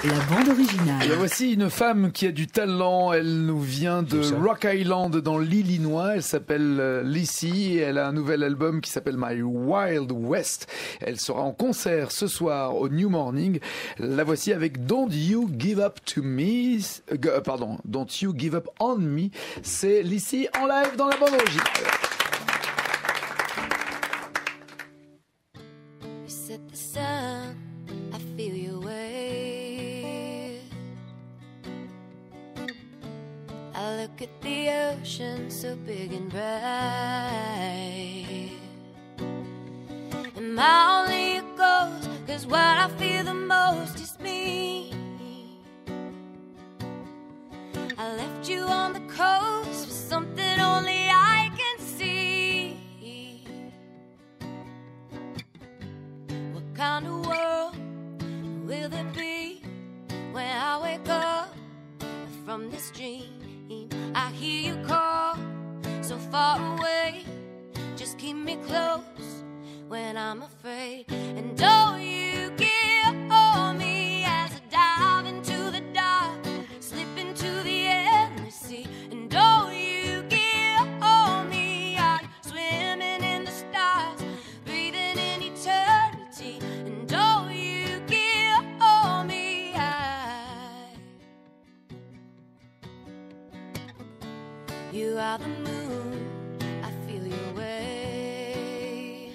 La bande originale. Et voici une femme qui a du talent. Elle nous vient de Rock Island dans l'Illinois. Elle s'appelle Lissy et elle a un nouvel album qui s'appelle My Wild West. Elle sera en concert ce soir au New Morning. La voici avec Don't You Give Up to Me. Don't You Give Up on Me. C'est Lissy en live dans la bande originale. You set the sun, I feel your way. I look at the ocean so big and bright. And my only goes, 'cause what I feel the most is me. I left you on the coast for something only I can see. What kind of world will there be when I wake up from this dream? I hear you call so far away. Just keep me close when I'm afraid. And don't you give on me as I dive into the dark, slip into the endless sea. And don't you give on me, I'm swimming in the stars, breathing in eternity. And don't you give on me, you are the moon, I feel your way.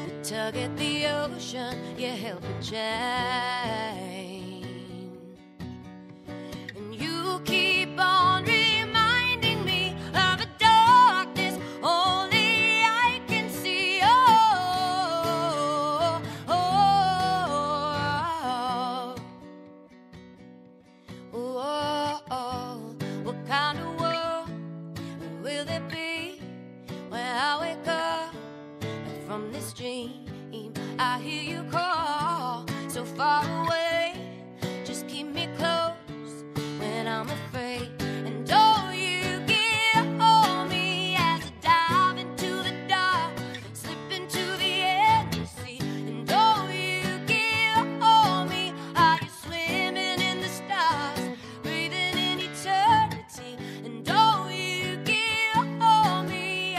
You tug at the ocean, you help it change. And you keep on reminding me of a darkness only I can see. Oh, oh, oh, oh, oh, oh. What kind of world will there be when I wake up from this dream? I hear you call so far away. Just keep me close when I'm afraid. And don't you give on me as I dive into the dark, slip into the endless sea. And don't you give on me, are you swimming in the stars, breathing in eternity? And don't you give on me,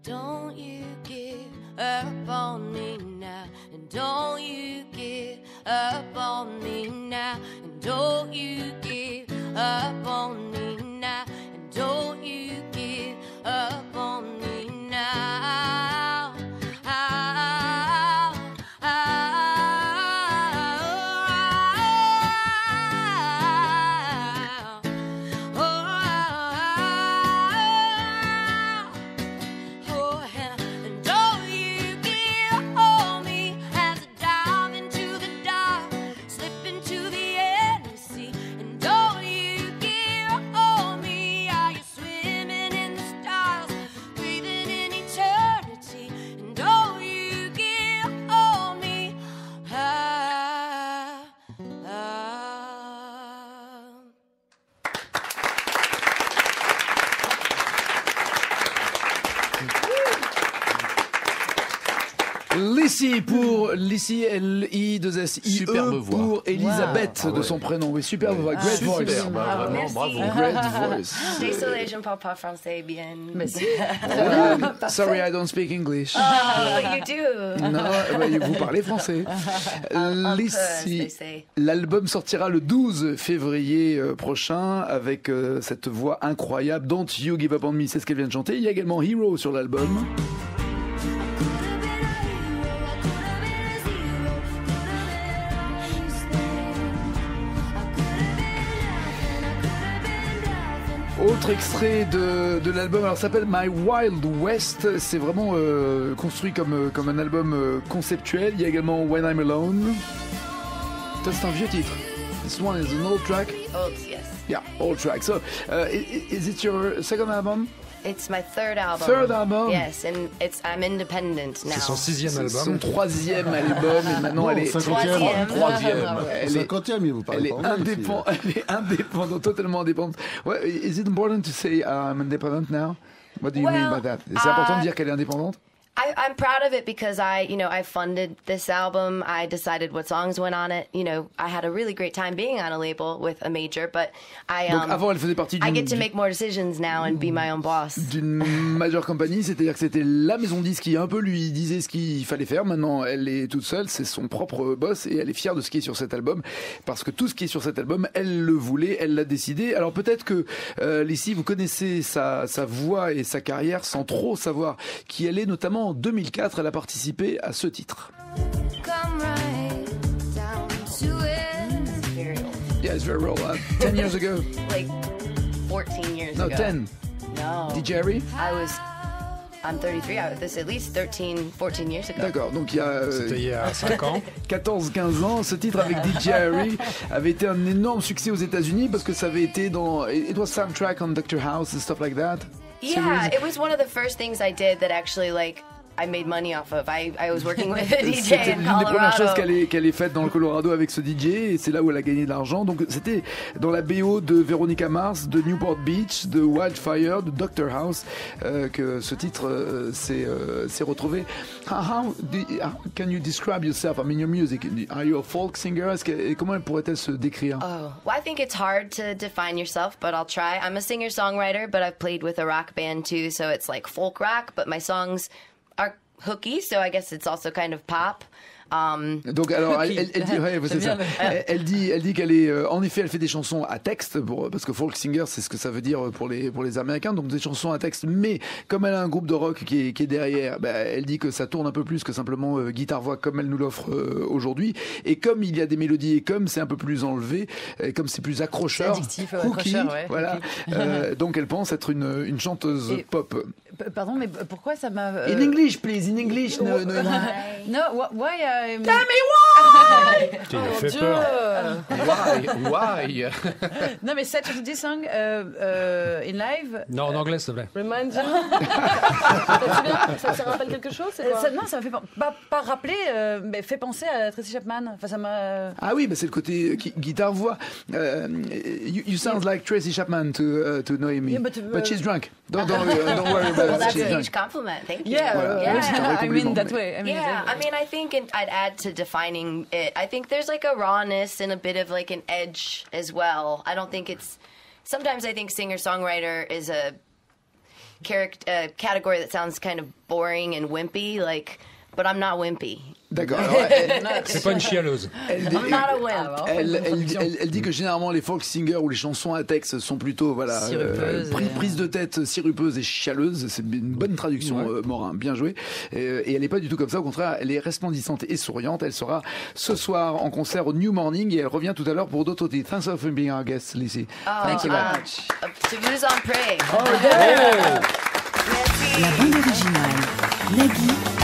don't you give up on me now. And don't you give up on me now. And don't you give up on me now. And don't you give up on me now. Lissy pour Lissy, L-I-2-S-I-E. Superbe voix. Pour Elisabeth de son prénom. Oui, superbe voix. Great voice. Vraiment, Merci. bravo. Great voice. Désolée, je ne parle pas français bien. Sorry, I don't speak English. Oh, you do. Non, vous parlez français. Lissy, c'est. l'album sortira le 12 février prochain avec cette voix incroyable. Don't You Give Up On Me, c'est ce qu'elle vient de chanter. Il y a également Hero sur l'album. Autre extrait de l'album, alors ça s'appelle My Wild West. C'est vraiment construit comme un album conceptuel. Il y a également When I'm Alone. Ça, c'est un vieux titre. This one is an old track. Old, yes. Yeah, old track. So, is it your second album? It's my third album. Third album? Yes, and I'm independent now. C'est son 6e album. Son 3e album et maintenant elle est 50e. 3e. Elle est 50e, il vous parle elle est, pas anglais, elle est indépendante, totalement indépendante. Well, is it important to say I'm independent now? What do you mean by that? C'est important de dire qu'elle est indépendante? I'm proud of it because I funded this album. I decided what songs went on it. I had a really great time being on a label with a major, but Donc avant, elle faisait partie I get to make more decisions now and be my own boss. D'une majeure compagnie, c'est-à-dire que c'était la maison de disques qui un peu lui disait ce qu'il fallait faire. Maintenant, elle est toute seule, c'est son propre boss et elle est fière de ce qui est sur cet album parce que tout ce qui est sur cet album, elle le voulait, elle l'a décidé. Alors peut-être que Lizzy, vous connaissez sa voix et sa carrière sans trop savoir qui elle est, notamment en 2004, elle a participé à ce titre. Come right down to it. Yeah, it's very real. 10 years ago. Like 14 years No, ago. 10. No. DJ Harry? I'm 33. This at least 13, 14 years ago. D'accord, donc il y a... C'était il y a 5 ans. 14-15 ans, ce titre avec DJ Harry avait été un énorme succès aux États-Unis parce que ça avait été dans... It was soundtrack on Dr. House and stuff like that. Yeah, it was one of the first things I did that actually I made money off of. I was working with a DJ C'était in l'une des premières choses Colorado. qu'elle ait faites dans le Colorado avec ce DJ et c'est là où elle a gagné de l'argent. Donc c'était dans la BO de Veronica Mars, de Newport Beach, de Wildfire, de Dr. House que ce titre s'est retrouvé. How can you describe yourself? I mean, your music. Are you a folk singer? Comment pourrait-elle se décrire? Oh, well, I think it's hard to define yourself, but I'll try. I'm a singer-songwriter, but I've played with a rock band too, so it's like folk rock, but my songs are hooky, so I guess it's also kind of pop. Donc alors elle dit ouais, c'est ça. Elle dit qu'elle est en effet elle fait des chansons à texte parce que folk singer c'est ce que ça veut dire pour les Américains, donc des chansons à texte, mais comme elle a un groupe de rock qui est derrière, elle dit que ça tourne un peu plus que simplement guitare voix comme elle nous l'offre aujourd'hui, et comme il y a des mélodies et comme c'est un peu plus enlevé et comme c'est plus accrocheur, c'est addictif, hooky, accrocheur, ouais, voilà. Donc elle pense être une chanteuse pop. Pardon, mais pourquoi ça m'a... In English, please, in English. No, why? Tell me why! Tu me fais peur. Why? Non, mais cette song in live... Non, en anglais, s'il te plaît. Remind you. Ça te rappelle quelque chose? Non, ça m'a fait pas rappeler, mais fait penser à Tracy Chapman. Enfin, ça m'a... Ah oui, c'est le côté guitare-voix. You sound like Tracy Chapman to Noemi, Yeah, but she's drunk. Don't worry about Well, it. that's She's a drunk. huge compliment. Thank you. Yeah, c'est un vrai I compliment, mean that mais- way. I think I'd add to defining it. I think there's like a rawness and a bit of like an edge as well. I don't think it's. Sometimes I think singer-songwriter is a category that sounds kind of boring and wimpy. But I'm not wimpy. D'accord. Alors, C'est pas une chialeuse. elle I'm not a wimp. elle dit que généralement les folk singers ou les chansons à texte sont plutôt Sirupeuses, prise de tête sirupeuses et chialeuses. C'est une bonne traduction, Morin, bien joué. Et elle n'est pas du tout comme ça, au contraire, elle est resplendissante et souriante. Elle sera ce soir en concert au New Morning et elle revient tout à l'heure pour d'autres titres. Thanks for being our guest, Lizzy. Thanks a lot. Toulouse en Pré. Oh, yeah. Merci. La bande originale, Nagui